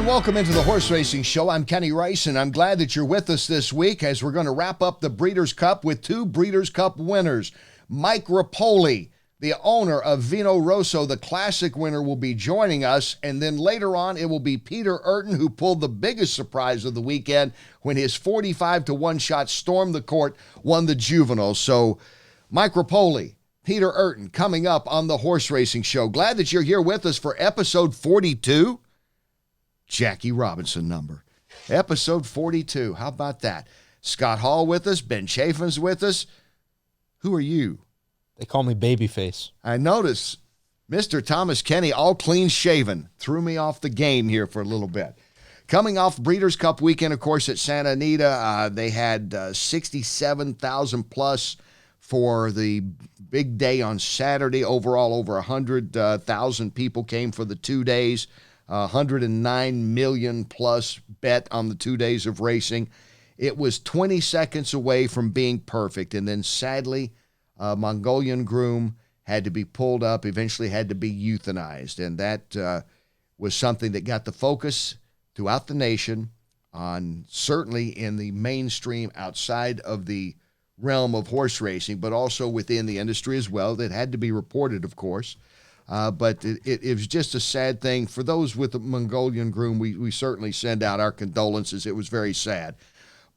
and welcome into the Horse Racing Show. I'm Kenny Rice, and I'm glad that you're with us this week as we're going to wrap up the Breeders' Cup with two Breeders' Cup winners. Mike Repole, the owner of Vino Rosso, the Classic winner, will be joining us, and then later on it will be Peter Eurton, who pulled the biggest surprise of the weekend when his 45-1 shot stormed the court, won the Juvenile. So, Mike Repole, Peter Eurton, coming up on the Horse Racing Show. Glad that you're here with us for episode 42. Jackie Robinson number. Episode 42. How about that? Scott Hall with us. Ben Chafin's with us. Who are you? They call me Babyface. I notice Mr. Thomas Kenny, all clean shaven, threw me off the game here for a little bit. Coming off Breeders' Cup weekend, of course, at Santa Anita, they had 67,000 plus for the big day on Saturday. Overall, over 100,000 people came for the 2 days. 109 million plus bet on the 2 days of racing. It was 20 seconds away from being perfect. And then sadly, a Mongolian groom had to be pulled up, eventually had to be euthanized. And that was something that got the focus throughout the nation on, certainly in the mainstream outside of the realm of horse racing, but also within the industry as well. That had to be reported, of course. But it was just a sad thing. For those with the Mongolian groom, we certainly send out our condolences. It was very sad.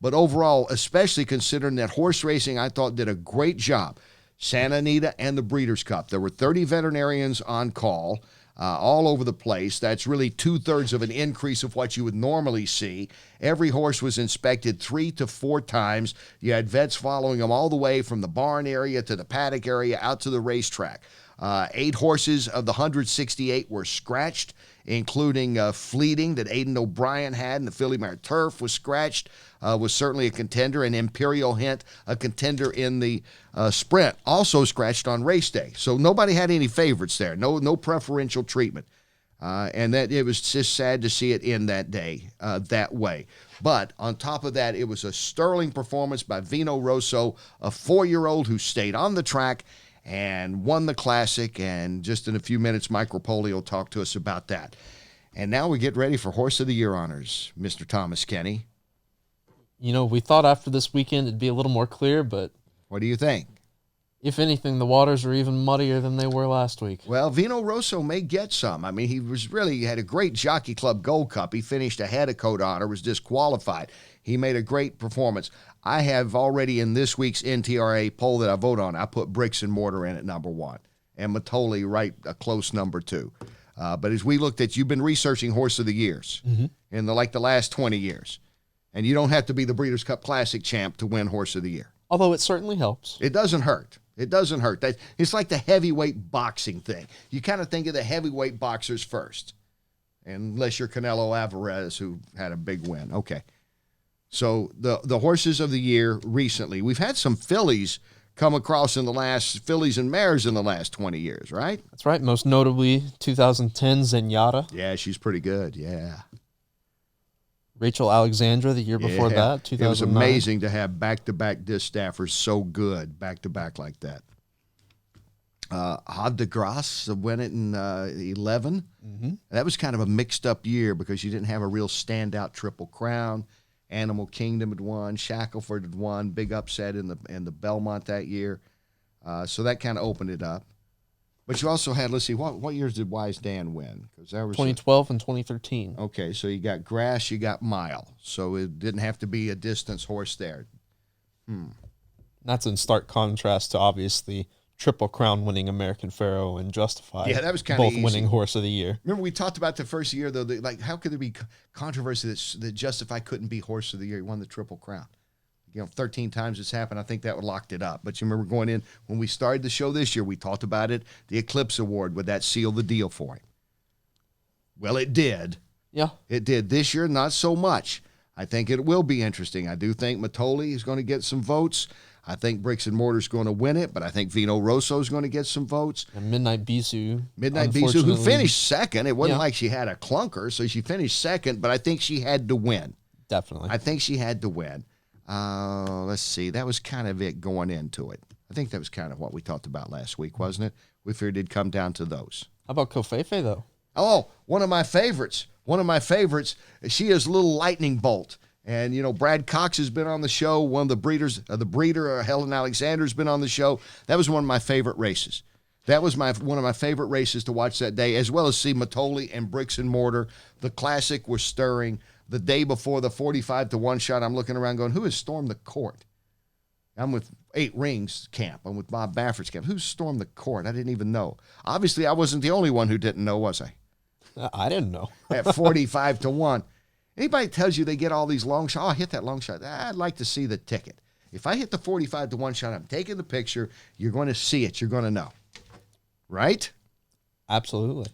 But overall, especially considering that horse racing, I thought, did a great job. Santa Anita and the Breeders' Cup. There were 30 veterinarians on call all over the place. That's really 2/3 of an increase of what you would normally see. Every horse was inspected 3 to 4 times. You had vets following them all the way from the barn area to the paddock area out to the racetrack. 8 horses of the 168 were scratched, including Fleeting that Aidan O'Brien had, and the Filly Mare Turf was scratched, was certainly a contender, and Imperial Hint, a contender in the sprint, also scratched on race day. So nobody had any favorites there, no preferential treatment. And that it was just sad to see it end that day that way. But on top of that, it was a sterling performance by Vino Rosso, a 4-year-old who stayed on the track and won the Classic. And just in a few minutes, Mike Repole will talk to us about that. And now we get ready for Horse of the Year honors, Mr. Thomas Kenny. You know, we thought after this weekend it'd be a little more clear, but What do you think? if anything, the waters are even muddier than they were last week. Well, Vino Rosso may get some. I mean, he had a great Jockey Club Gold Cup. He finished ahead of Code Honor, was disqualified. He made a great performance. I have already in this week's NTRA poll that I vote on, I put Bricks and Mortar in at number 1 and Matoli right a close number 2. But as we looked at, you've been researching Horse of the Years in the last 20 years. And you don't have to be the Breeders' Cup Classic champ to win Horse of the Year. Although it certainly helps. It doesn't hurt. It doesn't hurt. It's like the heavyweight boxing thing. You kind of think of the heavyweight boxers first, unless you're Canelo Alvarez, who had a big win. Okay. So the Horses of the Year recently, we've had some fillies come across fillies and mares in the last 20 years, right? That's right. Most notably, 2010 Zenyatta. Yeah, she's pretty good. Yeah. Rachel Alexandra the year before that, 2009. It was amazing to have back-to-back disc staffers so good, back-to-back like that. Had de Grace won it in 11. That was kind of a mixed-up year because you didn't have a real standout Triple Crown. Animal Kingdom had won. Shackelford had won. Big upset in the Belmont that year. So that kind of opened it up. But you also had, let's see, what years did Wise Dan win? Because there was 2012 and 2013. Okay, so you got Grass, you got Mile. So it didn't have to be a distance horse there. That's in stark contrast to, obviously, Triple Crown winning American Pharaoh and Justified. Yeah, that was kind of both winning Horse of the Year. Remember we talked about the first year, though, how could there be controversy that Justified couldn't be Horse of the Year? He won the Triple Crown. 13 times it's happened. I think that would locked it up. But you remember going in, when we started the show this year, we talked about it, the Eclipse Award, would that seal the deal for him? Well, it did. Yeah. It did. This year, not so much. I think it will be interesting. I do think Matoli is going to get some votes. I think Bricks and Mortar is going to win it, but I think Vino Rosso is going to get some votes. And Midnight Bisou. Midnight Bisou, who finished second. It wasn't like she had a clunker, so she finished second, but I think she had to win. Definitely. I think she had to win. Let's see. That was kind of it going into it. I think that was kind of what we talked about last week, wasn't it? We figured it'd come down to those. How about Covfefe, though? Oh, one of my favorites. one of my favorites. She is Little Lightning Bolt. And, you know, Brad Cox has been on the show. One of the breeders, the breeder, Helen Alexander, has been on the show. That was one of my favorite races. That was one of my favorite races to watch that day, as well as see Matoli and Bricks and Mortar. The Classic was stirring. The day before the 45-1 shot, I'm looking around going, who has stormed the court? I'm with 8 Rings camp. I'm with Bob Baffert's camp. Who's stormed the court? I didn't even know. Obviously, I wasn't the only one who didn't know, was I? I didn't know. At 45-1. Anybody tells you they get all these long shots, oh, I hit that long shot. I'd like to see the ticket. If I hit the 45-1 shot, I'm taking the picture. You're going to see it. You're going to know. Right? Absolutely.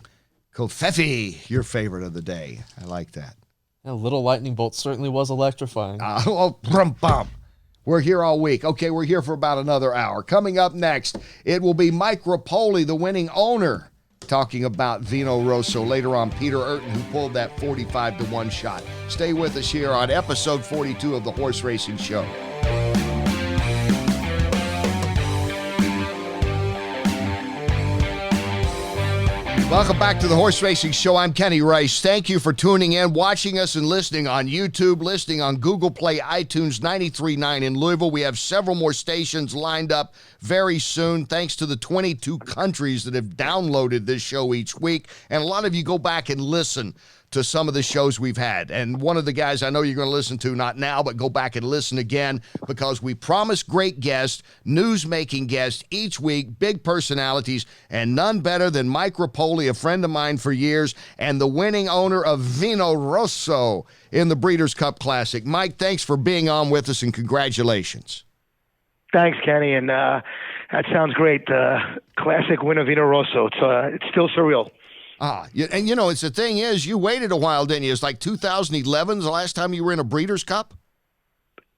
Kofefi, your favorite of the day. I like that. A Little Lightning Bolt certainly was electrifying. Bum. We're here all week. Okay, we're here for about another hour. Coming up next, it will be Mike Repole, the winning owner, talking about Vino Rosso. Later on, Peter Eurton, who pulled that 45-1 shot. Stay with us here on episode 42 of the Horse Racing Show. Welcome back to the Horse Racing Show. I'm Kenny Rice. Thank you for tuning in, watching us, and listening on YouTube, listening on Google Play, iTunes, 93.9 in Louisville. We have several more stations lined up very soon, thanks to the 22 countries that have downloaded this show each week. And a lot of you go back and listen to some of the shows we've had. And one of the guys I know you're going to listen to, not now, but go back and listen again, because we promise great guests, news-making guests each week, big personalities, and none better than Mike Repole, a friend of mine for years, and the winning owner of Vino Rosso in the Breeders' Cup Classic. Mike, thanks for being on with us, and congratulations. Thanks, Kenny, and that sounds great. Classic win of Vino Rosso. It's still surreal. And you know, the thing is, you waited a while, didn't you? It's like 2011 the last time you were in a Breeders' Cup?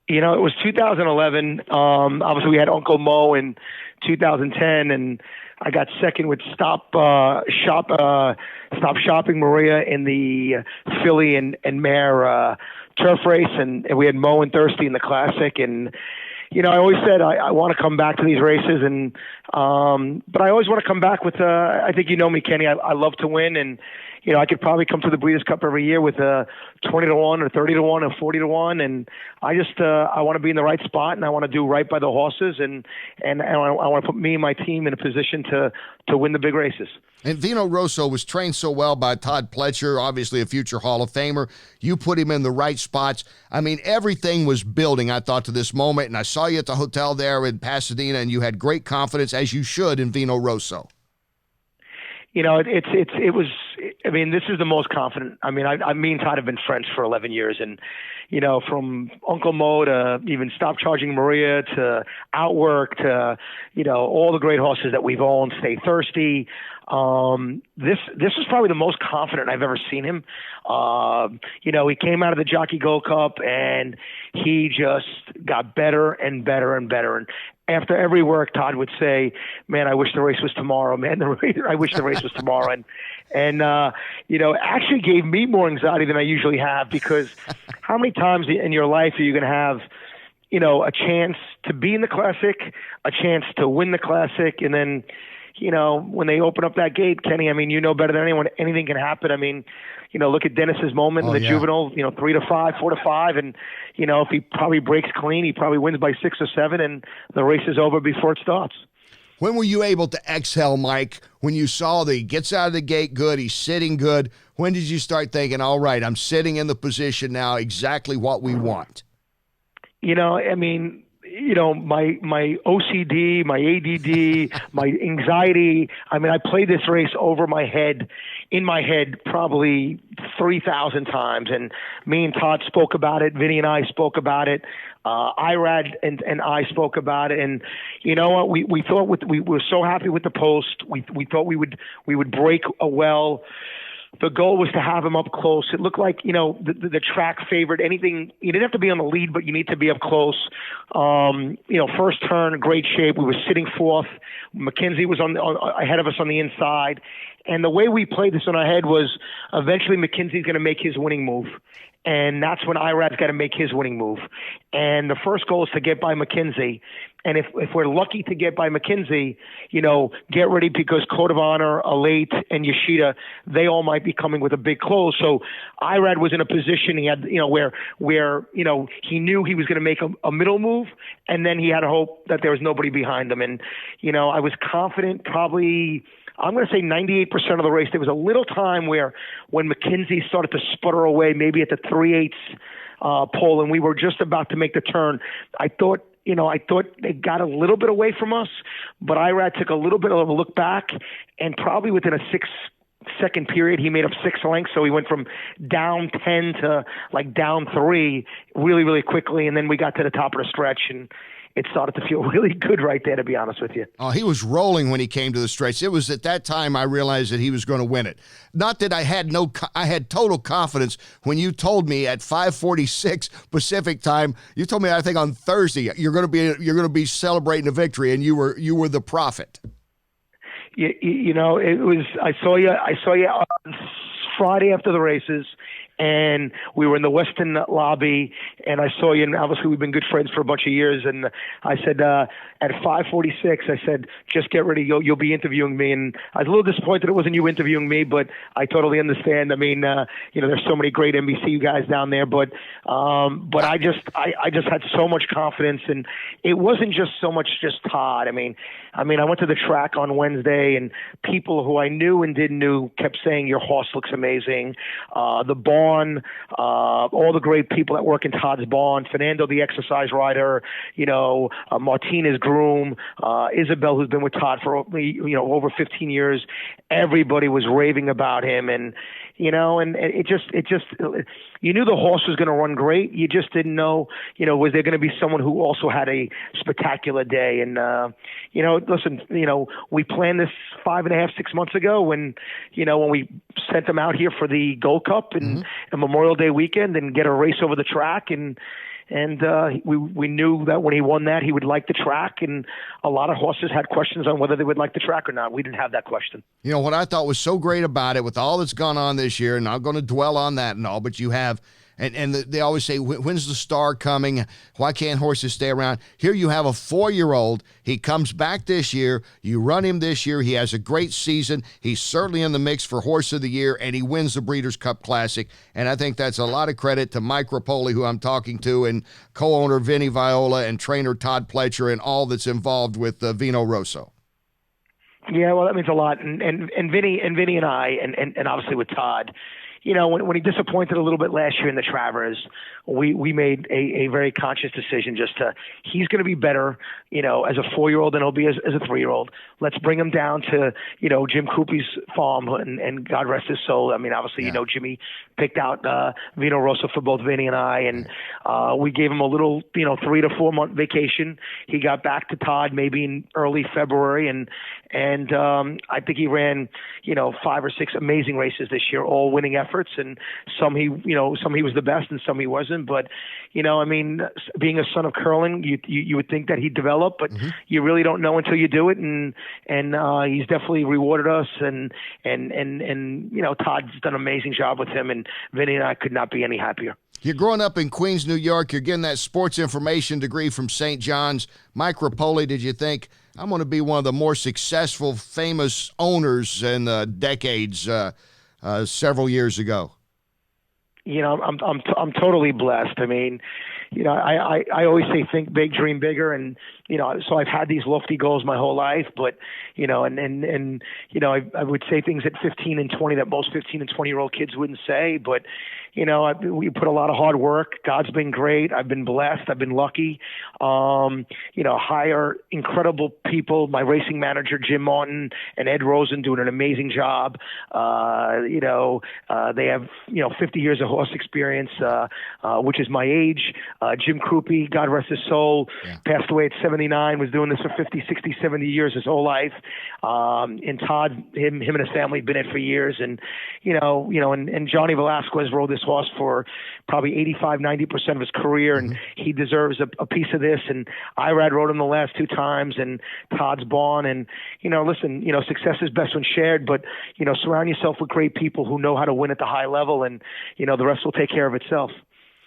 You know, it was 2011. Obviously, we had Uncle Mo in 2010, and I got second with Stop Shopping Maria in the Filly and Mare turf race, and we had Mo and Thirsty in the Classic. And you know, I always said I want to come back to these races, and but I always want to come back with. I think you know me, Kenny. I love to win, and you know, I could probably come to the Breeders' Cup every year with a 20-1 or 30-1 or 40-1, and I just I want to be in the right spot, and I want to do right by the horses, and I want to put me and my team in a position to win the big races. And Vino Rosso was trained so well by Todd Pletcher, obviously a future Hall of Famer. You put him in the right spots. I mean, everything was building, I thought, to this moment. And I saw you at the hotel there in Pasadena, and you had great confidence, as you should, in Vino Rosso. You know, it was. I mean, this is the most confident. I mean, me and Todd have been friends for 11 years, and you know, from Uncle Mo to even Stop Charging Maria to Outwork to you know all the great horses that we've owned, Stay Thirsty. This is probably the most confident I've ever seen him. You know, he came out of the Jockey Gold Cup and he just got better and better and better. And after every work, Todd would say, "Man, I wish the race was tomorrow. Man, I wish the race was tomorrow." And you know, actually gave me more anxiety than I usually have, because how many times in your life are you going to have, you know, a chance to be in the Classic, a chance to win the Classic, and then, you know, when they open up that gate, Kenny, I mean, you know better than anyone, anything can happen. I mean, you know, look at Dennis's moment in the Juvenile, you know, 3-5, 4-5. And, you know, if he probably breaks clean, he probably wins by 6 or 7, and the race is over before it starts. When were you able to exhale, Mike, when you saw that he gets out of the gate good, he's sitting good? When did you start thinking, all right, I'm sitting in the position now, exactly what we want? You know, I mean, you know, my OCD, my ADD, my anxiety. I mean, I played this race in my head probably 3,000 times. And me and Todd spoke about it. Vinny and I spoke about it. Irad and I spoke about it. And you know what? We thought we were so happy with the post. We thought we would break a well. The goal was to have him up close. It looked like, you know, the track favored anything. You didn't have to be on the lead, but you need to be up close. You know, first turn, great shape. We were sitting fourth. McKenzie was ahead of us on the inside. And the way we played this on our head was eventually McKenzie's going to make his winning move. And that's when Irad's got to make his winning move. And the first goal is to get by McKenzie. And if we're lucky to get by McKenzie, get ready because Code of Honor, Alate, and Yoshida, they all might be coming with a big close. So Irad was in a position he had, where he knew he was going to make a middle move, and then he had to hope that there was nobody behind him. And, I was confident probably, I'm going to say 98% of the race. There was a little time where when McKenzie started to sputter away, maybe at the 3/8 pole, and we were just about to make the turn, I thought they got a little bit away from us, but Irad took a little bit of a look back, and probably within a 6-second period, he made up 6 lengths. So he went from down 10 to down 3 really, really quickly. And then we got to the top of the stretch, and it started to feel really good right there, to be honest with you. Oh, he was rolling when he came to the stretch. It was at that time I realized that he was going to win it. Not that I had total confidence when you told me at 5:46 Pacific time. You told me, I think on Thursday, you're going to be celebrating a victory, and you were the prophet. It was. I saw you on Friday after the races, and we were in the Westin lobby, and I saw you, and obviously we've been good friends for a bunch of years, and I said, at 5:46, I said, just get ready, you'll be interviewing me, and I was a little disappointed it wasn't you interviewing me, but I totally understand. I mean, there's so many great NBC guys down there, but I just had so much confidence, and it wasn't just so much just Todd. I mean, I went to the track on Wednesday, and people who I knew and didn't know kept saying, your horse looks amazing. The barn, all the great people that work in Todd's barn, Fernando, the exercise rider, Martinez groom, Isabel, who's been with Todd for, over 15 years. Everybody was raving about him. And, and it just, you knew the horse was going to run great. You just didn't know, was there going to be someone who also had a spectacular day? And, listen, we planned this 5.5, 6 months ago when we sent them out here for the Gold Cup and Memorial Day weekend and get a race over the track. And we knew that when he won that, he would like the track. And a lot of horses had questions on whether they would like the track or not. We didn't have that question. What I thought was so great about it with all that's gone on this year, and I'm going to dwell on that and all, but you have, and they always say, when's the star coming? Why can't horses stay around? Here you have a 4-year-old. He comes back this year. You run him this year. He has a great season. He's certainly in the mix for Horse of the Year, and he wins the Breeders' Cup Classic. And I think that's a lot of credit to Mike Repole, who I'm talking to, and co-owner Vinny Viola and trainer Todd Pletcher, and all that's involved with Vino Rosso. Yeah, well, that means a lot. And Vinny and I, and obviously with Todd, when he disappointed a little bit last year in the Travers, we made a very conscious decision he's going to be better, as a 4-year-old than he'll be as a 3-year-old. Let's bring him down to, Jim Coopy's farm, and God rest his soul. I mean, obviously, Jimmy picked out Vino Rosso for both Vinny and I, and we gave him a little, 3 to 4 month vacation. He got back to Todd maybe in early February, and I think he ran, 5 or 6 amazing races this year, all winning efforts, and some he was the best and some he wasn't. But, being a son of curling, you would think that he'd develop, but you really don't know until you do it. And he's definitely rewarded us. And Todd's done an amazing job with him, and Vinny and I could not be any happier. You're growing up in Queens, New York. You're getting that sports information degree from St. John's. Mike Repole, did you think, I'm going to be one of the more successful, famous owners in the decades several years ago? I'm totally blessed. I mean, I always say think big, dream bigger, and so I've had these lofty goals my whole life, but I would say things at 15 and 20 that most 15 and 20-year-old kids wouldn't say, but we put a lot of hard work. God's been great. I've been blessed. I've been lucky. Hire incredible people. My racing manager, Jim Martin, and Ed Rosen doing an amazing job. They have, 50 years of horse experience, which is my age. Jim Krupe, God rest his soul, passed away at 79, was doing this for 50, 60, 70 years, his whole life. And Todd, him and his family have been in it for years. And, and Johnny Velasquez rode this horse for probably 85-90% of his career, and he deserves a piece of this. And Irad rode him the last 2 times, and Todd's born. And listen, success is best when shared, but surround yourself with great people who know how to win at the high level, and the rest will take care of itself.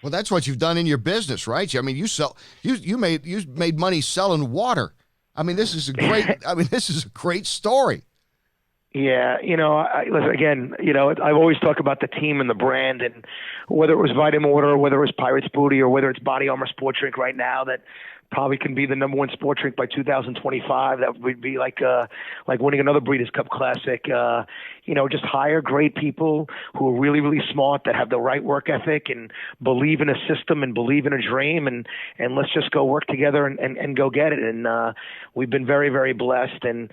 Well, that's what you've done in your business, right? I mean, you made money selling water. I mean, this is a great story. Yeah, listen, again, I've always talked about the team and the brand, and whether it was Vitamin Water, or whether it was Pirates Booty, or whether it's Body Armor Sport Drink right now that probably can be the number one sport drink by 2025. That would be like winning another Breeders' Cup Classic. Just hire great people who are really, really smart, that have the right work ethic and believe in a system and believe in a dream, and let's just go work together and go get it. And we've been very, very blessed. And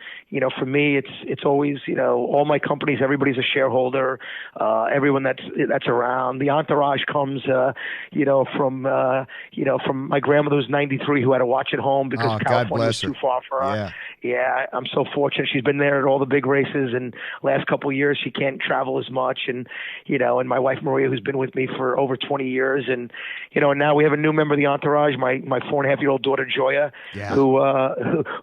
for me, it's always all my companies, everybody's a shareholder. Everyone that's around. The entourage comes from my grandmother who's 93, who had to watch at home because California was too far for her. Yeah, I'm so fortunate. She's been there at all the big races, and last couple of years she can't travel as much. And and my wife Maria, who's been with me for over 20 years, and and now we have a new member of the entourage, my 4.5-year-old daughter Joya, who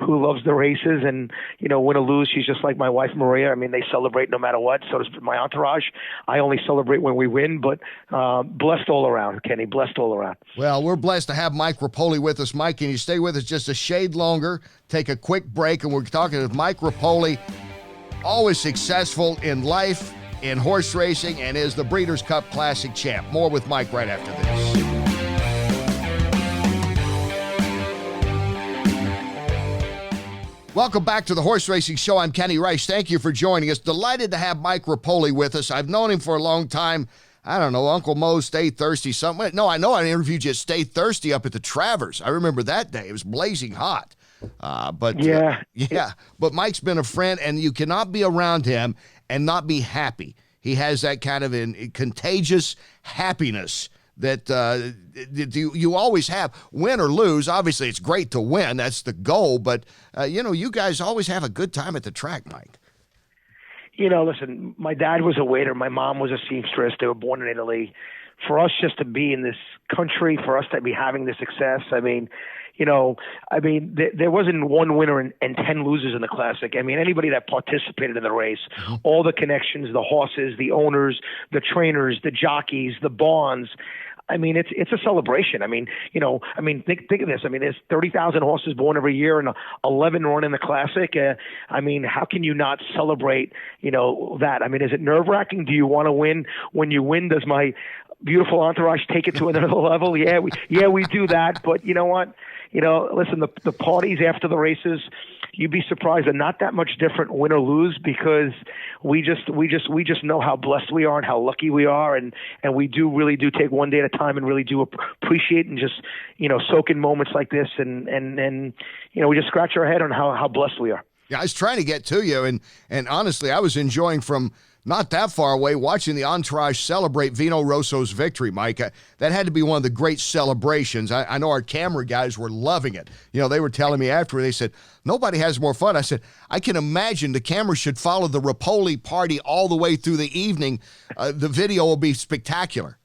loves the races, and win or lose, she's just like my wife Maria. I mean, they celebrate no matter what. So does my entourage. I only celebrate when we win, but blessed all around, Kenny. Blessed all around. Well, we're blessed to have Mike Repole with us. Mike, can you stay with us just a shade longer? Take a quick break, and we're talking with Mike Repole, always successful in life, in horse racing, and is the Breeders' Cup Classic champ. More with Mike right after this. Welcome back to the Horse Racing Show. I'm Kenny Rice. Thank you for joining us. Delighted to have Mike Repole with us. I've known him for a long time. I don't know, Uncle Mo, Stay Thirsty, something. No, I know I interviewed you at Stay Thirsty up at the Travers. I remember that day. It was blazing hot. But Mike's been a friend, and you cannot be around him and not be happy. He has that kind of contagious happiness that you always have, win or lose. Obviously, it's great to win. That's the goal. But, you guys always have a good time at the track, Mike. Listen, my dad was a waiter. My mom was a seamstress. They were born in Italy. For us just to be in this country, for us to be having this success, there wasn't one winner and 10 losers in the Classic. I mean, anybody that participated in the race, all the connections, the horses, the owners, the trainers, the jockeys, the bonds. I mean, it's a celebration. Think of this. I mean, there's 30,000 horses born every year and 11 run in the Classic. How can you not celebrate, that? I mean, is it nerve-wracking? Do you want to win? When you win, does my beautiful entourage take it to another level? Yeah, we do that. But you know what? Listen, the parties after the races, you'd be surprised, are not that much different, win or lose, because we just know how blessed we are and how lucky we are, and we really do take one day at a time and really do appreciate and just soak in moments like this, and we just scratch our head on how blessed we are. Yeah, I was trying to get to you, and honestly, I was enjoying from not that far away watching the entourage celebrate Vino Rosso's victory, Mike. That had to be one of the great celebrations. I know our camera guys were loving it. They were telling me after, they said, nobody has more fun. I said, I can imagine the camera should follow the Repole party all the way through the evening. The video will be spectacular.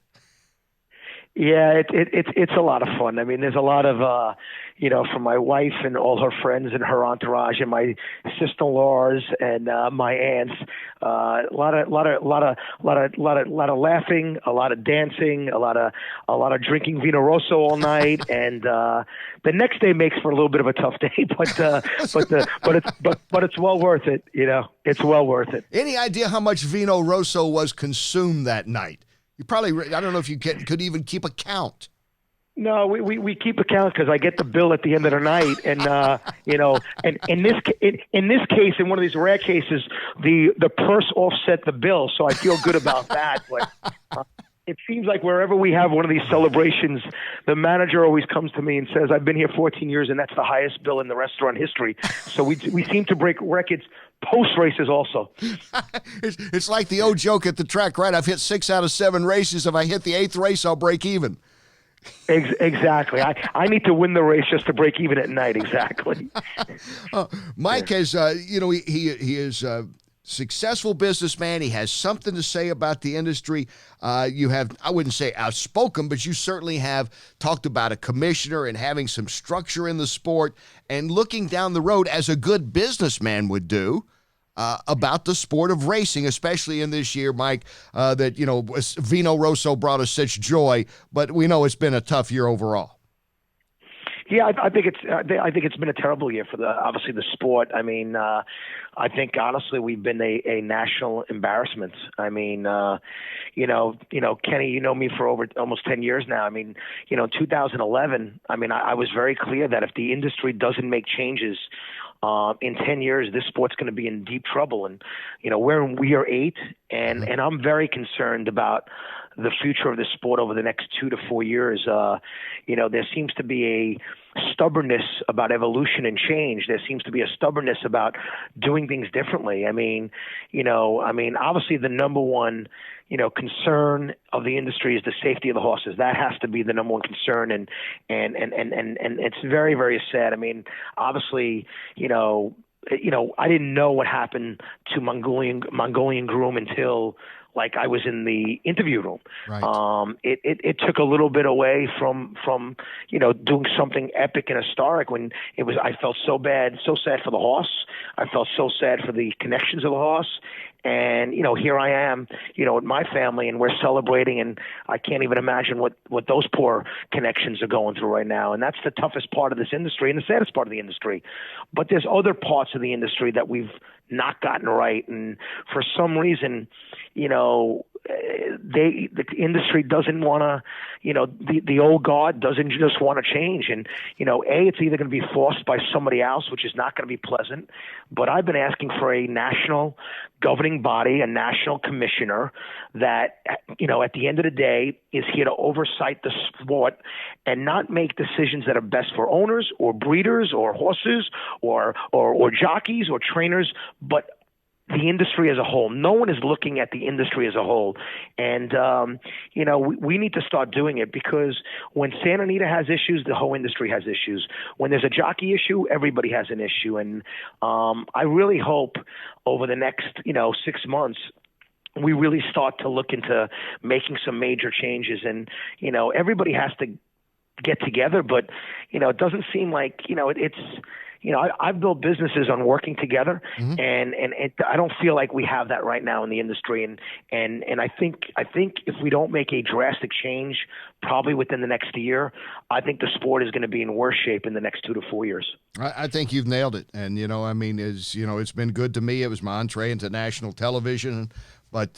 Yeah, it's a lot of fun. I mean, there's a lot of from my wife and all her friends and her entourage and my sister-in-laws and my aunts. A lot of laughing, a lot of dancing, a lot of drinking Vino Rosso all night, and the next day makes for a little bit of a tough day, but it's well worth it. It's well worth it. Any idea how much Vino Rosso was consumed that night? You probably, I don't know if you could even keep a count. No, we keep a count because I get the bill at the end of the night, and and in this case, in one of these rare cases, the purse offset the bill, so I feel good about that. But it seems like wherever we have one of these celebrations, the manager always comes to me and says, "I've been here 14 years, and that's the highest bill in the restaurant history." So we seem to break records post races also. It's like the old joke at the track, right? I've hit 6 out of 7 races. If I hit the 8th race, I'll break even. Exactly. I need to win the race just to break even at night. Exactly. Mike has, he is a successful businessman. He has something to say about the industry. You have, I wouldn't say outspoken, but you certainly have talked about a commissioner and having some structure in the sport and looking down the road as a good businessman would do. about the sport of racing, especially in this year, Mike, that, Vino Rosso brought us such joy, but we know it's been a tough year overall. Yeah, I think it's been a terrible year for obviously the sport. I mean, I think honestly we've been a national embarrassment. I mean, Kenny, you know me for over almost 10 years now. I mean, in 2011, I mean, I was very clear that if the industry doesn't make changes in 10 years, this sport's going to be in deep trouble. And, we are 8, and I'm very concerned about the future of the sport over the next 2 to 4 years. There seems to be a stubbornness about evolution and change. There seems to be a stubbornness about doing things differently. I mean, obviously the number one, concern of the industry is the safety of the horses. That has to be the number one concern. And it's very, very sad. I mean, obviously, I didn't know what happened to Mongolian Groom until I was in the interview room. Right. It took a little bit away from doing something epic and historic when I felt so sad for the horse. I felt so sad for the connections of the horse. And, here I am, with my family, and we're celebrating, and I can't even imagine what those poor connections are going through right now. And that's the toughest part of this industry and the saddest part of the industry. But there's other parts of the industry that we've not gotten right. And for some reason, the industry doesn't want to, the old guard doesn't just want to change. And, it's either going to be forced by somebody else, which is not going to be pleasant. But I've been asking for a national governing body, a national commissioner that, at the end of the day is here to oversight the sport and not make decisions that are best for owners or breeders or horses or jockeys or trainers, but the industry as a whole. No one is looking at the industry as a whole. And, we need to start doing it, because when Santa Anita has issues, the whole industry has issues. When there's a jockey issue, everybody has an issue. And I really hope over the next, 6 months, we really start to look into making some major changes. And, everybody has to get together, but, it doesn't seem like, it's, I've built businesses on working together, and I don't feel like we have that right now in the industry. And I think if we don't make a drastic change, probably within the next year, I think the sport is going to be in worse shape in the next 2 to 4 years. I think you've nailed it. And, it's been good to me. It was my entree into national television. But,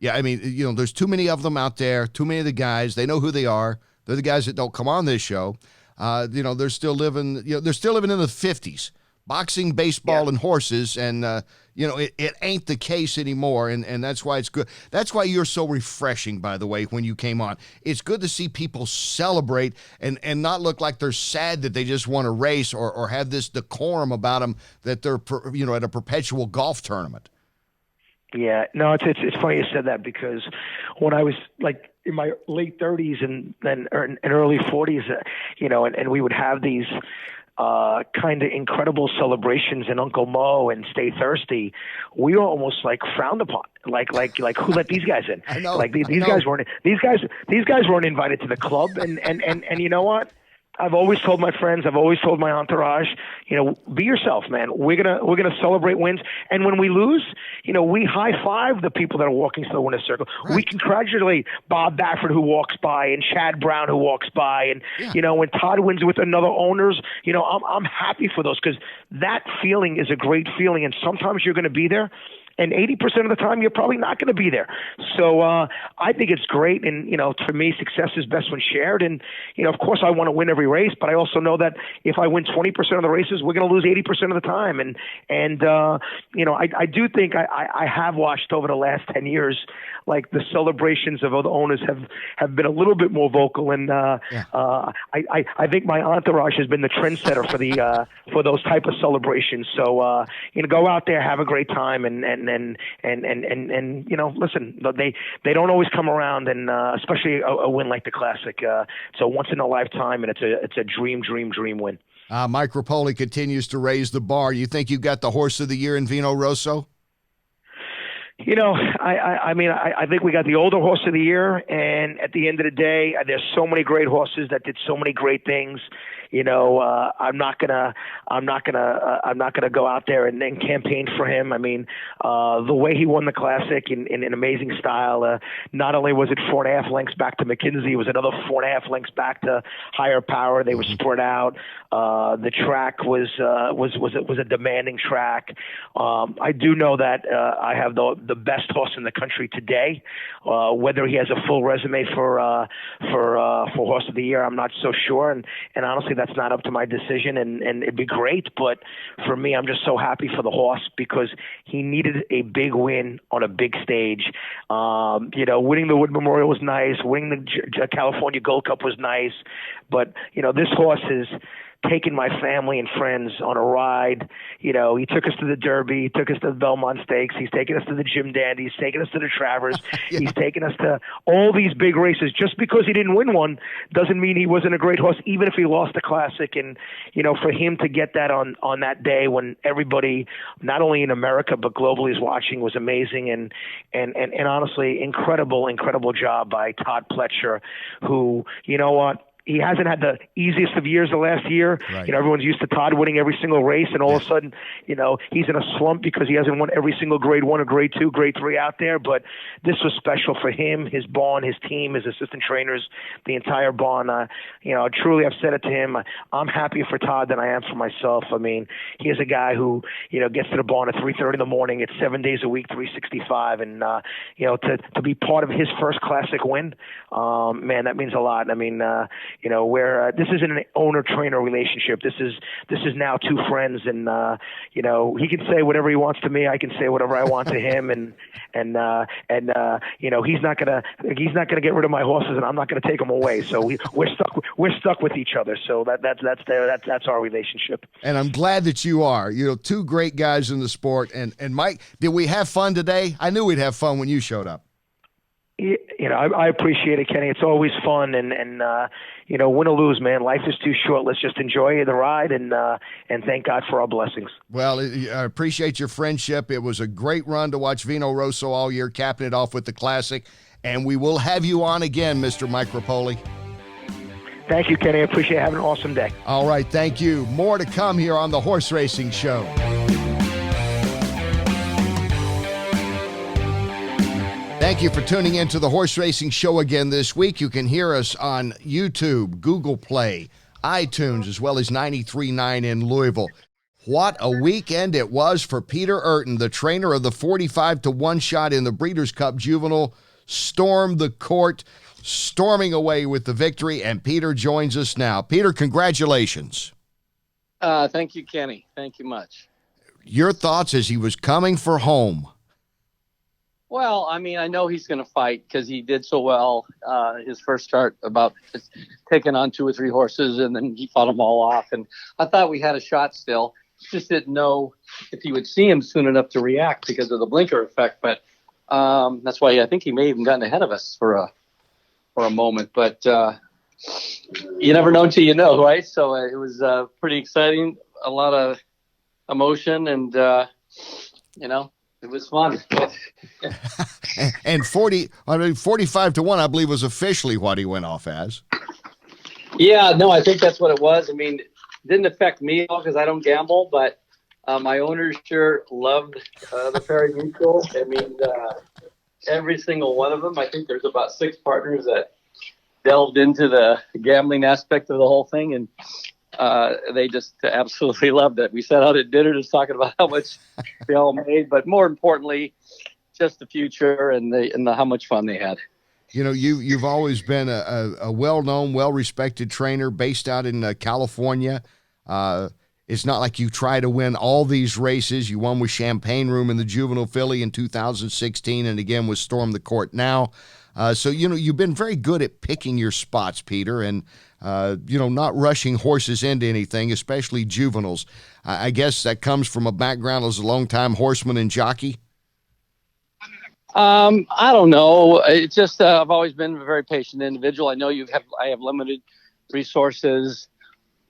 there's too many of them out there, too many of the guys. They know who they are. They're the guys that don't come on this show. They're still living in the 50s, boxing, baseball, and horses. And, it ain't the case anymore. And that's why it's good. That's why you're so refreshing, by the way, when you came on. It's good to see people celebrate and not look like they're sad that they just want to race or have this decorum about them that they're, at a perpetual golf tournament. Yeah, no, it's funny you said that, because when I was in my late 30s and then early 40s, and we would have these kind of incredible celebrations in Uncle Mo and Stay Thirsty, we were almost frowned upon. Like who let these guys in? I know. Guys weren't invited to the club, and you know what? I've always told my friends, I've always told my entourage, be yourself, man. We're gonna celebrate wins, and when we lose, we high five the people that are walking to the winner's circle. Right. We congratulate Bob Baffert, who walks by, and Chad Brown, who walks by, and when Todd wins with another owners, I'm happy for those, because that feeling is a great feeling, and sometimes you're going to be there. And 80% of the time, you're probably not going to be there. So I think it's great. And, for me, success is best when shared. And, of course, I want to win every race. But I also know that if I win 20% of the races, we're going to lose 80% of the time. And I do think I have watched over the last 10 years, the celebrations of other owners have been a little bit more vocal. And I think my entourage has been the trendsetter for those type of celebrations. So, go out there, have a great time, and listen, they don't always come around, and especially a win like the Classic. It's a once in a lifetime, and it's a dream win. Mike Repole continues to raise the bar. You think you got the horse of the year in Vino Rosso? I mean, I think we got the older horse of the year, and at the end of the day, there's so many great horses that did so many great things. I'm not gonna go out there and campaign for him. I mean, the way he won the Classic in an amazing style. Not only was it 4.5 lengths back to McKenzie, it was another 4.5 lengths back to Higher Power. They were spread out. The track was a demanding track. I do know that I have the best horse in the country today. Whether he has a full resume for horse of the year, I'm not so sure. And honestly, that's not up to my decision. And it'd be great, but for me, I'm just so happy for the horse because he needed a big win on a big stage. Winning the Wood Memorial was nice. Winning the California Gold Cup was nice, but this horse is taking my family and friends on a ride. He took us to the Derby, he took us to the Belmont Stakes, he's taken us to the Jim Dandy, he's taken us to the Travers, yeah. He's taken us to all these big races. Just because he didn't win one doesn't mean he wasn't a great horse, even if he lost the Classic. And, for him to get that on that day when everybody, not only in America, but globally is watching was amazing. And honestly, incredible job by Todd Pletcher, who, you know what, he hasn't had the easiest of years the last year. Right. Everyone's used to Todd winning every single race, and all of a sudden, he's in a slump because he hasn't won every single Grade 1 or Grade 2, Grade 3 out there. But this was special for him, his barn, his team, his assistant trainers, the entire barn. Truly, I've said it to him. I'm happier for Todd than I am for myself. I mean, he is a guy who, gets to the barn at 3:30 in the morning. It's 7 days a week, 365, and to be part of his first Classic win, man, that means a lot. I mean, where this isn't an owner-trainer relationship. This is now two friends, and he can say whatever he wants to me. I can say whatever I want to him, and he's not gonna get rid of my horses, and I'm not gonna take them away. So we're stuck with each other. So that's our relationship. And I'm glad that you are. Two great guys in the sport. And Mike, did we have fun today? I knew we'd have fun when you showed up. I appreciate it, Kenny. It's always fun, and win or lose, man. Life is too short. Let's just enjoy the ride and thank God for our blessings. Well, I appreciate your friendship. It was a great run to watch Vino Rosso all year, capping it off with the Classic, and we will have you on again, Mr. Mike Repole. Thank you, Kenny. I appreciate having an awesome day. All right, thank you. More to come here on the Horse Racing Show. Thank you for tuning into the Horse Racing Show again this week. You can hear us on YouTube, Google Play, iTunes, as well as 93.9 in Louisville. What a weekend it was for Peter Eurton, the trainer of the 45-1 shot in the Breeders' Cup Juvenile, stormed the court, storming away with the victory, and Peter joins us now. Peter, congratulations. Thank you, Kenny. Thank you much. Your thoughts as he was coming for home? Well, I mean, I know he's going to fight because he did so well his first start about taking on 2 or 3 horses, and then he fought them all off. And I thought we had a shot still. Just didn't know if he would see him soon enough to react because of the blinker effect. But that's why I think he may have even gotten ahead of us for a moment. But you never know until you know, right? So it was pretty exciting, a lot of emotion, and it was fun. And 45-1, I believe, was officially what he went off as. Yeah, no, I think that's what it was. I mean, it didn't affect me at all because I don't gamble, but my owners sure loved the Perry Mutual. I mean, every single one of them. I think there's about 6 partners that delved into the gambling aspect of the whole thing, and they just absolutely loved it. We sat out at dinner just talking about how much they all made, but more importantly, just the future and the how much fun they had. You've always been a well-known, well-respected trainer based out in California. It's not like you try to win all these races. You won with Champagne Room in the Juvenile Filly in 2016, and again with Storm the Court now. So you've been very good at picking your spots, Peter, and not rushing horses into anything, especially juveniles. I guess that comes from a background as a longtime horseman and jockey. I don't know. It's just I've always been a very patient individual. I know I have limited resources,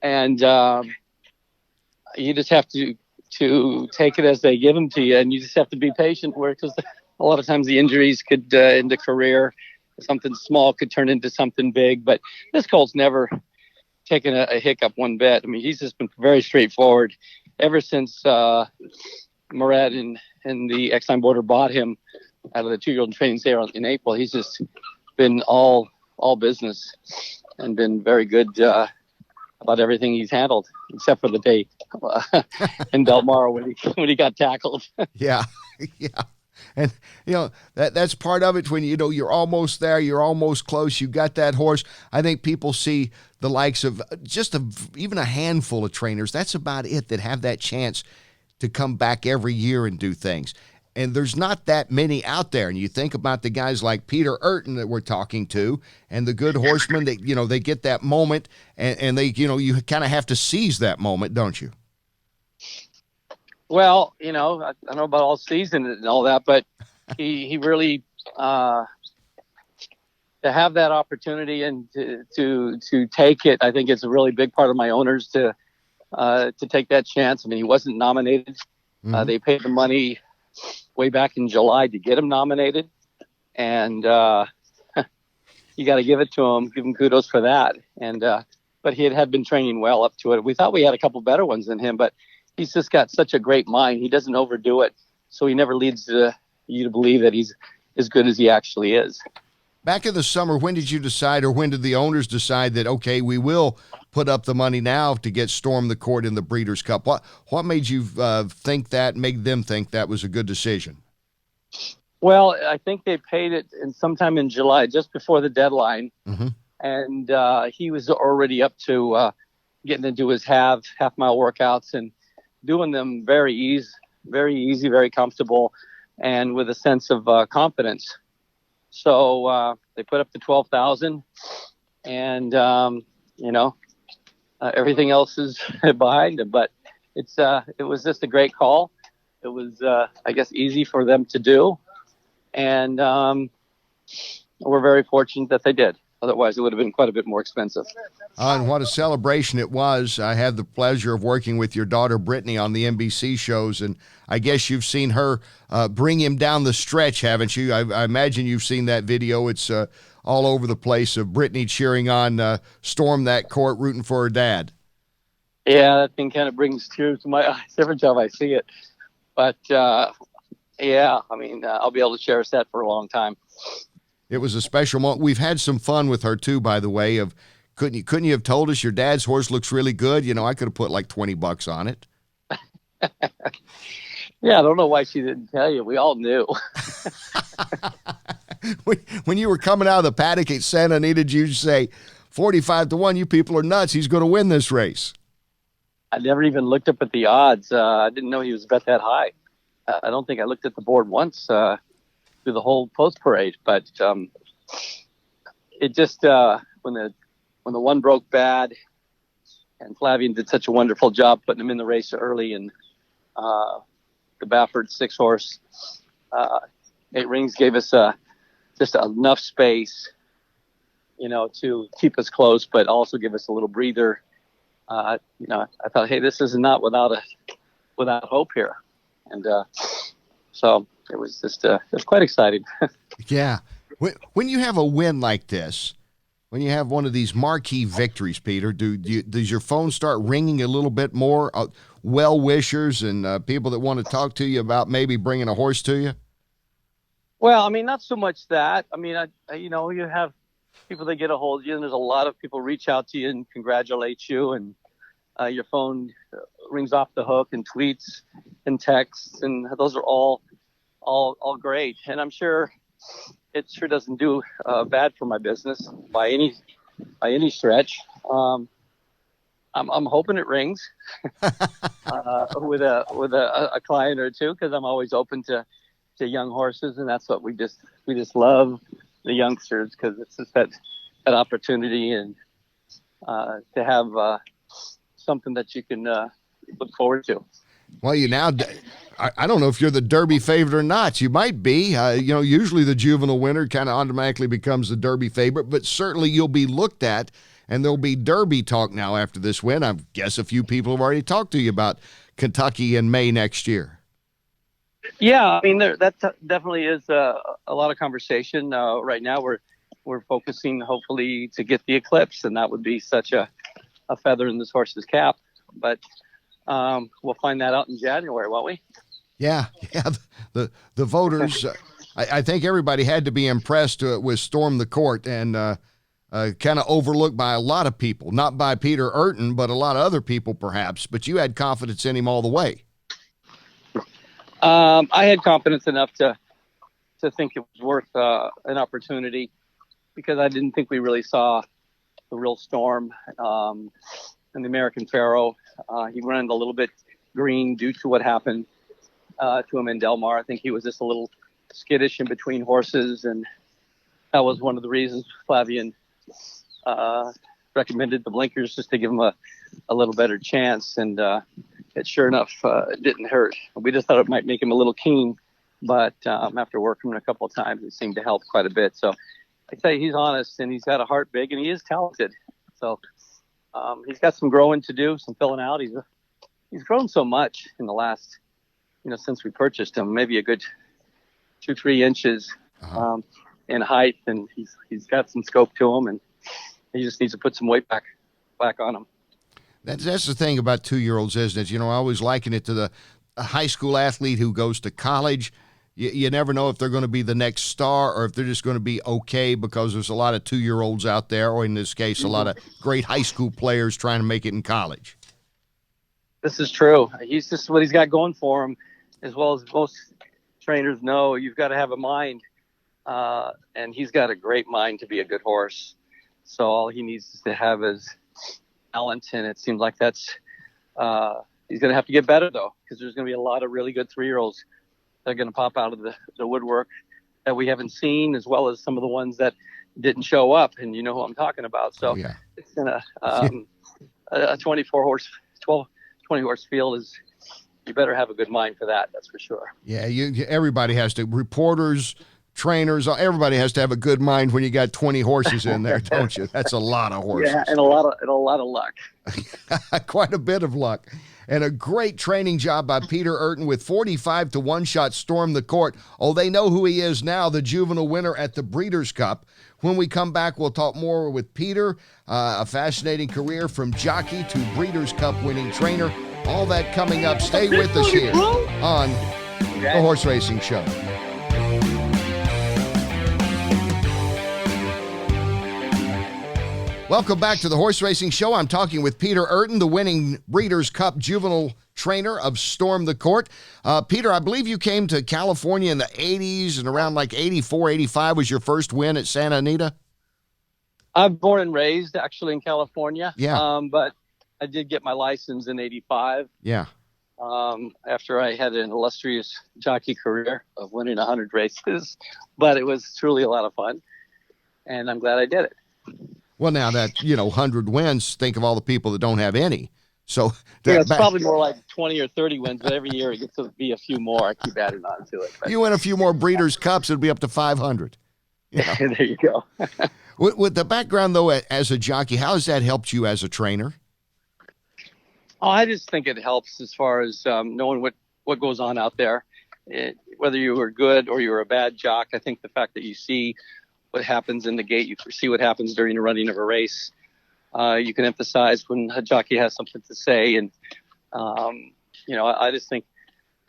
and you just have to take it as they give them to you, and you just have to be patient. Because a lot of times the injuries could end a career. Something small could turn into something big. But this colt's never taken a hiccup one bit. I mean, he's just been very straightforward ever since Moret and the Exxon Border bought him out of the 2-year-old training sale in April. He's just been all business and been very good about everything he's handled, except for the day in Del Mar when he got tackled. Yeah, yeah. And, that's part of it when, you're almost there, you're almost close, you got that horse. I think people see the likes of even a handful of trainers. That's about it that have that chance to come back every year and do things. And there's not that many out there. And you think about the guys like Peter Eurton that we're talking to and the good horsemen that, they get that moment and they, you kind of have to seize that moment, don't you? Well, I don't know about all season and all that, but he really, to have that opportunity and to take it, I think it's a really big part of my owners to take that chance. I mean, he wasn't nominated. Mm-hmm. They paid the money way back in July to get him nominated, and you got to give it to him, give him kudos for that. And but he had been training well up to it. We thought we had a couple better ones than him, but he's just got such a great mind. He doesn't overdo it, so he never leads you to believe that he's as good as he actually is. Back in the summer, when did you decide, or when did the owners decide that, okay, we will put up the money now to get Storm the Court in the Breeders' Cup? What made you think that, made them think that was a good decision? Well, I think they paid it sometime in July, just before the deadline. Mm-hmm. And he was already up to getting into his half-mile workouts and doing them very easy, very comfortable, and with a sense of confidence. So they put up the 12,000, and everything else is behind them. But it was just a great call. It was, I guess, easy for them to do, and we're very fortunate that they did. Otherwise, it would have been quite a bit more expensive. And what a celebration it was. I had the pleasure of working with your daughter, Britney, on the NBC shows, and I guess you've seen her bring him down the stretch, haven't you? I imagine you've seen that video. It's all over the place of Britney cheering on Storm that court, rooting for her dad. Yeah, that thing kind of brings tears to my eyes every time I see it. But, yeah, I mean, I'll be able to cherish that for a long time. It was a special moment. We've had some fun with her too, by the way. Couldn't you have told us your dad's horse looks really good? I could have put like $20 on it. Yeah, I don't know why she didn't tell you. We all knew. When you were coming out of the paddock at Santa Anita, did you say 45-1? You people are nuts. He's going to win this race. I never even looked up at the odds. I didn't know he was bet that high. I don't think I looked at the board once through the whole post parade, but it just when the one broke bad, and Flavian did such a wonderful job putting him in the race early, and the Baffert 6-horse 8 Rings gave us just enough space, to keep us close, but also give us a little breather. I thought, hey, this is not without hope here, and so it was just it was quite exciting. Yeah, when you have a win like this, when you have one of these marquee victories, Peter, does your phone start ringing a little bit more? Well wishers and people that want to talk to you about maybe bringing a horse to you. Well, I mean, not so much that. I mean, you have people that get a hold of you, and there's a lot of people reach out to you and congratulate you, and your phone rings off the hook, and tweets and texts, and those are all great. And I'm sure it sure doesn't do bad for my business by any stretch. I'm hoping it rings with a client or two, because I'm always open to young horses, and that's what we just love, the youngsters, because it's just that opportunity and to have something that you can look forward to. Well, I don't know if you're the Derby favorite or not. You might be. Usually the Juvenile winner kind of automatically becomes the Derby favorite, but certainly you'll be looked at, and there'll be Derby talk now after this win. I guess a few people have already talked to you about Kentucky in May next year. Yeah, I mean, definitely is a lot of conversation. Right now, we're focusing hopefully to get the Eclipse, and that would be such a feather in this horse's cap. But we'll find that out in January, won't we? Yeah. The voters, I think everybody had to be impressed with Storm the Court, and kind of overlooked by a lot of people, not by Peter Eurton, but a lot of other people perhaps. But you had confidence in him all the way. I had confidence enough to think it was worth an opportunity, because I didn't think we really saw the real Storm in the American Pharoah. He ran a little bit green due to what happened to him in Del Mar. I think he was just a little skittish in between horses, and that was one of the reasons Flavien recommended the blinkers, just to give him a little better chance. And it sure enough didn't hurt. We just thought it might make him a little keen, but after working him a couple of times, it seemed to help quite a bit. So I tell you, he's honest, and he's got a heart big, and he is talented. So he's got some growing to do, some filling out. He's grown so much in the last, since we purchased him, maybe a good 2-3 inches in height, and he's got some scope to him, and he just needs to put some weight back on him. That's the thing about 2-year-olds, isn't it? I always liken it to the high school athlete who goes to college. You never know if they're going to be the next star or if they're just going to be okay, because there's a lot of 2-year-olds out there, or in this case, a lot of great high school players trying to make it in college. This is true. He's just what he's got going for him, as well as most trainers know. You've got to have a mind, and he's got a great mind to be a good horse. So all he needs to have is talent, and it seems like that's he's going to have to get better, though, because there's going to be a lot of really good 3-year-olds that are going to pop out of the woodwork that we haven't seen, as well as some of the ones that didn't show up, and you know who I'm talking about. So it's going to a 20 horse field is, you better have a good mind for that. That's for sure. Yeah, everybody has to. Reporters, trainers, everybody has to have a good mind when you got 20 horses in there, don't you? That's a lot of horses. Yeah, and a lot of luck. Quite a bit of luck. And a great training job by Peter Eurton with 45 to 1-shot Storm the Court. Oh, they know who he is now, the juvenile winner at the Breeders' Cup. When we come back, we'll talk more with Peter, a fascinating career from jockey to Breeders' Cup winning trainer. All that coming up. Stay with us here on the Horse Racing Show. Welcome back to the Horse Racing Show. I'm talking with Peter Eurton, the winning Breeders' Cup juvenile trainer of Storm the Court. Peter, I believe you came to California in the 80s, and around like 84, 85 was your first win at Santa Anita? I'm born and raised actually in California. Yeah. But I did get my license in 85. Yeah. After I had an illustrious jockey career of winning 100 races, but it was truly a lot of fun, and I'm glad I did it. Well, now that, 100 wins, think of all the people that don't have any. So it's probably more like 20 or 30 wins, but every year it gets to be a few more. I keep adding on to it. But. You win a few more Breeders' Cups, it'll be up to 500. There you go. With the background, though, as a jockey, how has that helped you as a trainer? Oh, I just think it helps as far as knowing what goes on out there. Whether you were good or you were a bad jock, I think the fact that you see what happens in the gate, you see what happens during the running of a race. You can emphasize when a jockey has something to say, and I just think,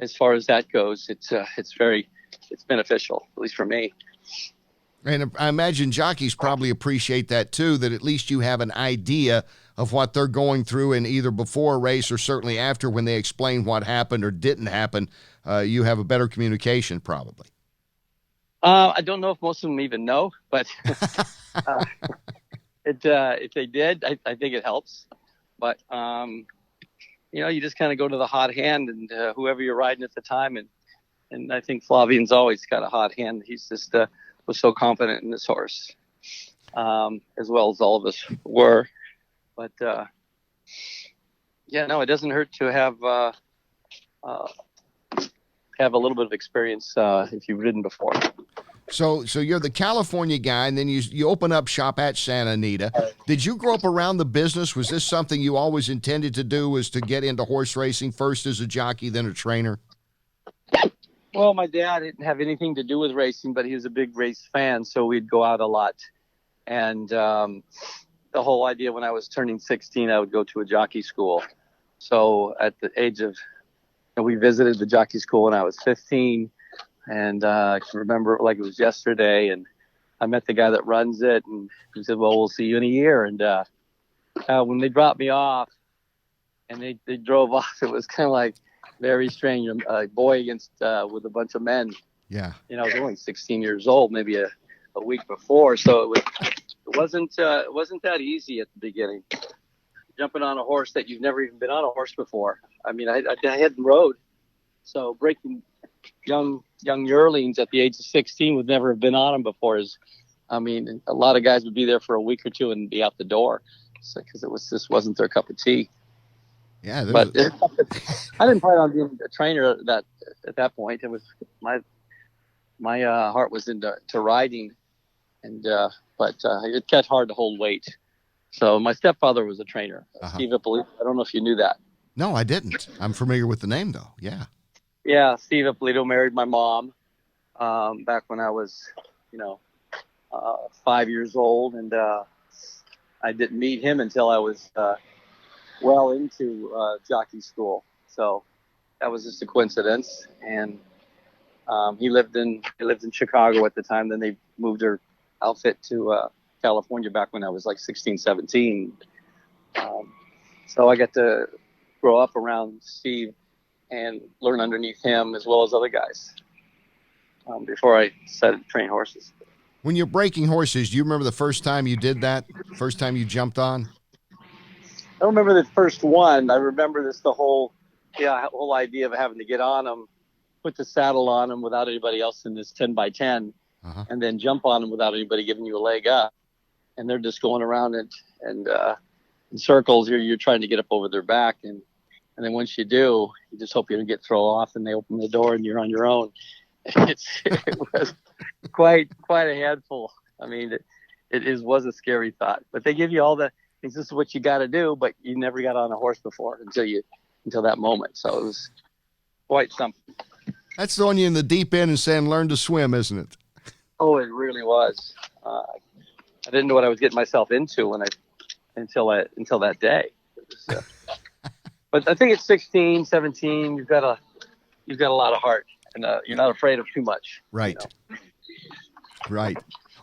as far as that goes, it's beneficial, at least for me. And I imagine jockeys probably appreciate that too, that at least you have an idea of what they're going through, and either before a race or certainly after, when they explain what happened or didn't happen, you have a better communication probably. I don't know if most of them even know, but if they did, I think it helps. But, you just kind of go to the hot hand and whoever you're riding at the time. And I think Flavien's always got a hot hand. He's just was so confident in this horse, as well as all of us were. But, it doesn't hurt to have a little bit of experience if you've ridden before. So you're the California guy, and then you open up shop at Santa Anita. Did you grow up around the business? Was this something you always intended to do, was to get into horse racing, first as a jockey, then a trainer? Well, my dad didn't have anything to do with racing, but he was a big race fan, so we'd go out a lot. And the whole idea when I was turning 16, I would go to a jockey school. So at the age of, we visited the jockey school when I was 15, and I can remember it like it was yesterday. And I met the guy that runs it, and he said, "Well, we'll see you in a year." And when they dropped me off, and they drove off, it was kind of like very strange. A boy against with a bunch of men. Yeah. I was only 16 years old, maybe a week before, so it wasn't that easy at the beginning. Jumping on a horse that you've never even been on a horse before. I mean, I hadn't rode, so breaking young yearlings at the age of 16 would never have been on them before. A lot of guys would be there for a week or two and be out the door, because just wasn't their cup of tea. Yeah, but I didn't plan on being a trainer at that point. It was my heart was into riding, and but it got hard to hold weight. So my stepfather was a trainer, Steve Ippolito. I don't know if you knew that. No, I didn't. I'm familiar with the name, though. Yeah. Yeah, Steve Ippolito married my mom back when I was, 5 years old, and I didn't meet him until I was well into jockey school. So that was just a coincidence. And he lived in Chicago at the time. Then they moved their outfit to California back when I was like 16, 17. So I got to grow up around Steve and learn underneath him as well as other guys before I decided to train horses. When you're breaking horses, do you remember the first time you did that? First time you jumped on? I don't remember the first one. I remember the whole idea of having to get on them, put the saddle on them without anybody else in this 10x10, and then jump on them without anybody giving you a leg up. And they're just going around and in circles. You're trying to get up over their back, and then once you do, you just hope you don't get thrown off, and they open the door and you're on your own. It was quite a handful. I mean, it was a scary thought, but they give you all the things. This is what you got to do, but you never got on a horse before until that moment. So it was quite something. That's throwing you in the deep end and saying, learn to swim, isn't it? Oh, it really was. I didn't know what I was getting myself into until that day. But I think at 16, 17, you've got a lot of heart, and you're not afraid of too much. Right. Right.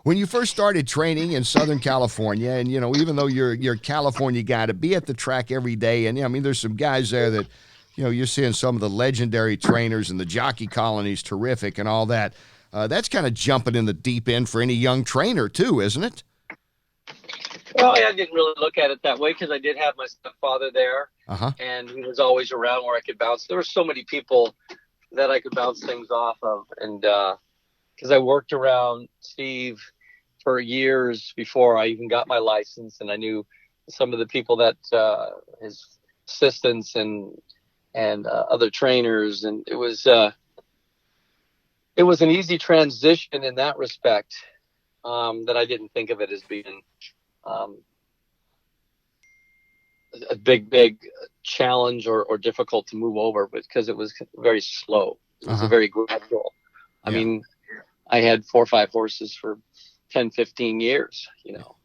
When you first started training in Southern California, and even though you're a California guy, to be at the track every day, and there's some guys there that, you're seeing some of the legendary trainers and the jockey colonies, terrific and all that. That's kind of jumping in the deep end for any young trainer too, isn't it? Well, I didn't really look at it that way because I did have my stepfather there, and he was always around where I could bounce. There were so many people that I could bounce things off of, and because I worked around Steve for years before I even got my license, and I knew some of the people that his assistants and other trainers, and it was an easy transition in that respect. That I didn't think of it as being a big challenge or difficult to move over, because it was very slow. It was a very gradual. I mean, I had 4 or 5 horses for 10, 15 years,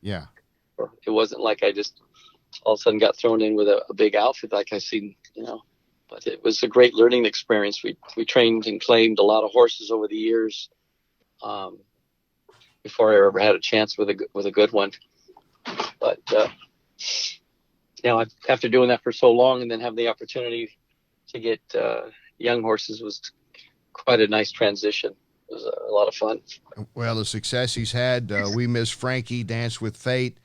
Yeah. It wasn't like I just all of a sudden got thrown in with a big outfit like I seen, but it was a great learning experience. We trained and claimed a lot of horses over the years. Before I ever had a chance with a good one. But after doing that for so long and then have the opportunity to get young horses was quite a nice transition. It was a lot of fun. Well, the success he's had, We Miss Frankie, Dance with Fate,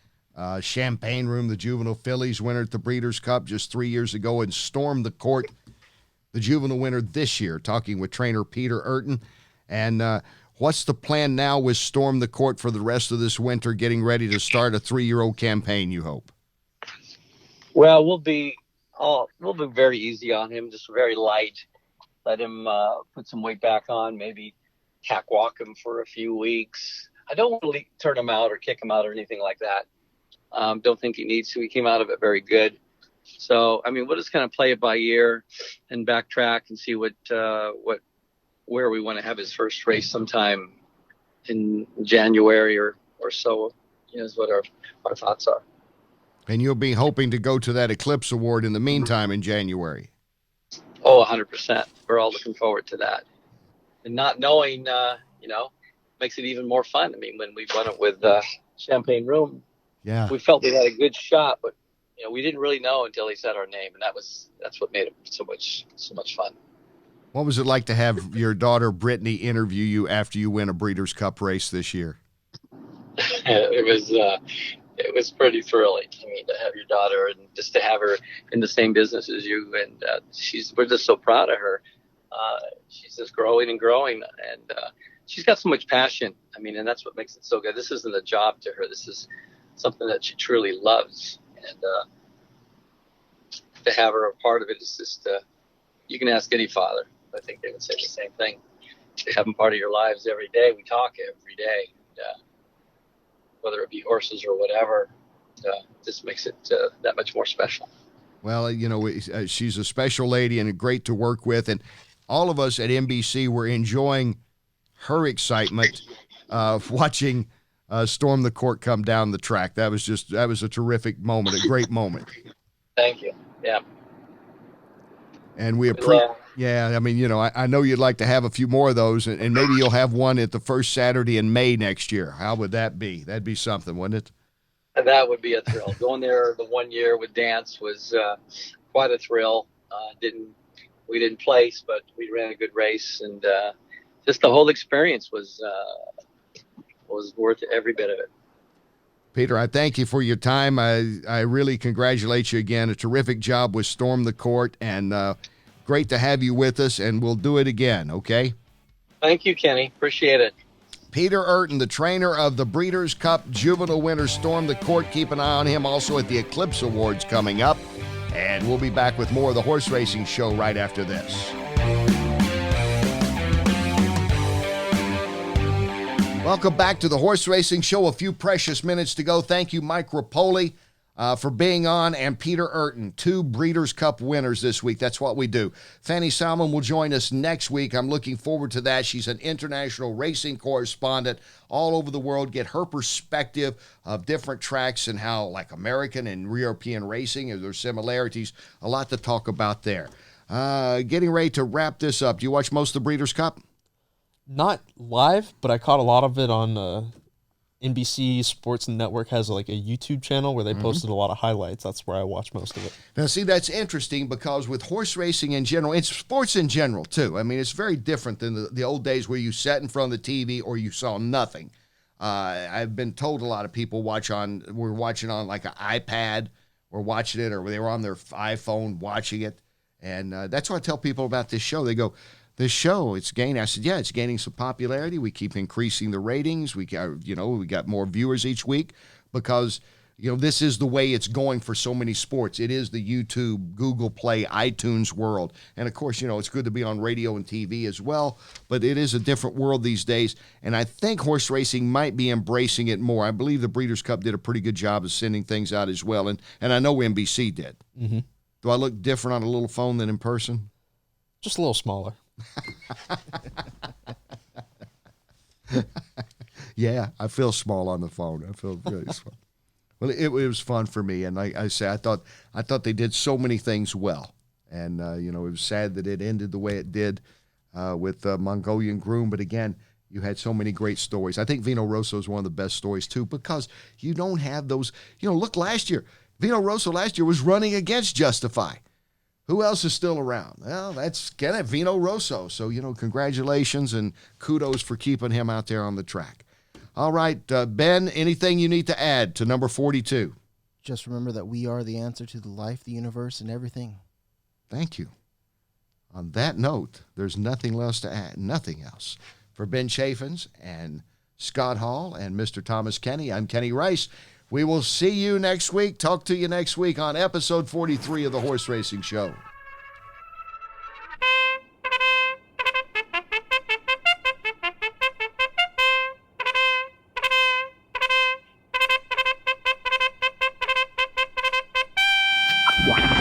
Champagne Room, the Juvenile Fillies winner at the Breeders' Cup just 3 years ago, and Storm the Court, the Juvenile winner this year, talking with trainer Peter Eurton. And what's the plan now with Storm the Court for the rest of this winter, getting ready to start a 3-year-old campaign, you hope? Well, we'll be very easy on him, just very light. Let him put some weight back on, maybe catwalk him for a few weeks. I don't want to turn him out or kick him out or anything like that. Don't think he needs to. He came out of it very good. So, we'll just kind of play it by ear and backtrack and see what where we want to have his first race sometime in January or so, is what our thoughts are. And you'll be hoping to go to that Eclipse Award in the meantime in January. Oh, 100%. We're all looking forward to that. And not knowing, makes it even more fun. I mean, when we won it with Champagne Room, we felt we had a good shot, but we didn't really know until he said our name, and that's what made it so much fun. What was it like to have your daughter Britney interview you after you win a Breeders' Cup race this year? It was pretty thrilling. I mean, to have your daughter and just to have her in the same business as you, and we're just so proud of her. She's just growing and growing, and she's got so much passion. I mean, and that's what makes it so good. This isn't a job to her. This is something that she truly loves, and to have her a part of it is just. You can ask any father. I think they would say the same thing. To have them part of your lives every day. We talk every day, whether it be horses or whatever. Just makes it that much more special. Well, she's a special lady and great to work with, and all of us at NBC were enjoying her excitement of watching Storm the Court come down the track. That was a terrific moment, a great moment. Thank you. Yeah. And we appreciate. Yeah, I mean, I know you'd like to have a few more of those, and maybe you'll have one at the first Saturday in May next year. How would that be? That'd be something, wouldn't it? That would be a thrill. Going there the one year with Dance was quite a thrill. We didn't place, but we ran a good race, and just the whole experience was worth every bit of it. Peter, I thank you for your time. I really congratulate you again. A terrific job with Storm the Court, and great to have you with us, and we'll do it again, okay? Thank you, Kenny. Appreciate it. Peter Eurton, the trainer of the Breeders' Cup Juvenile winner Storm the Court. Keep an eye on him also at the Eclipse Awards coming up. And we'll be back with more of the Horse Racing Show right after this. Welcome back to the Horse Racing Show. A few precious minutes to go. Thank you, Mike Repole, for being on, and Peter Eurton, 2 Breeders' Cup winners this week. That's what we do. Fanny Salmon will join us next week. I'm looking forward to that. She's an international racing correspondent all over the world. Get her perspective of different tracks and how, like American and European racing, there's similarities. A lot to talk about there. Getting ready to wrap this up. Do you watch most of the Breeders' Cup? Not live, but I caught a lot of it on NBC Sports Network has like a YouTube channel where they posted a lot of highlights. That's where I watch most of it. Now, see, that's interesting because with horse racing in general, it's sports in general, too. I mean, it's very different than the old days where you sat in front of the TV or you saw nothing. I've been told a lot of people were watching on like an iPad or watching it, or they were on their iPhone watching it. And that's what I tell people about this show. They go, this show, it's gaining. I said, yeah, it's gaining some popularity. We keep increasing the ratings. We got more viewers each week because, this is the way it's going for so many sports. It is the YouTube, Google Play, iTunes world. And of course, it's good to be on radio and TV as well, but it is a different world these days. And I think horse racing might be embracing it more. I believe the Breeders' Cup did a pretty good job of sending things out as well. And I know NBC did. Mm-hmm. Do I look different on a little phone than in person? Just a little smaller. Yeah, I feel small on the phone. I feel really small. Well, it was fun for me, and like I say, I thought they did so many things well, and it was sad that it ended the way it did with Mongolian Groom. But again, you had so many great stories. I think Vino Rosso is one of the best stories too, because you don't have those. Look, last year, Vino Rosso last year was running against Justify. Who else is still around? Well, that's Vino Rosso. So, congratulations and kudos for keeping him out there on the track. All right, Ben, anything you need to add to number 42? Just remember that we are the answer to the life, the universe, and everything. Thank you. On that note, there's nothing else to add, nothing else. For Ben Chaffins and Scott Hall and Mr. Thomas Kenny, I'm Kenny Rice. We will see you next week. Talk to you next week on episode 43 of the Horse Racing Show. Wow.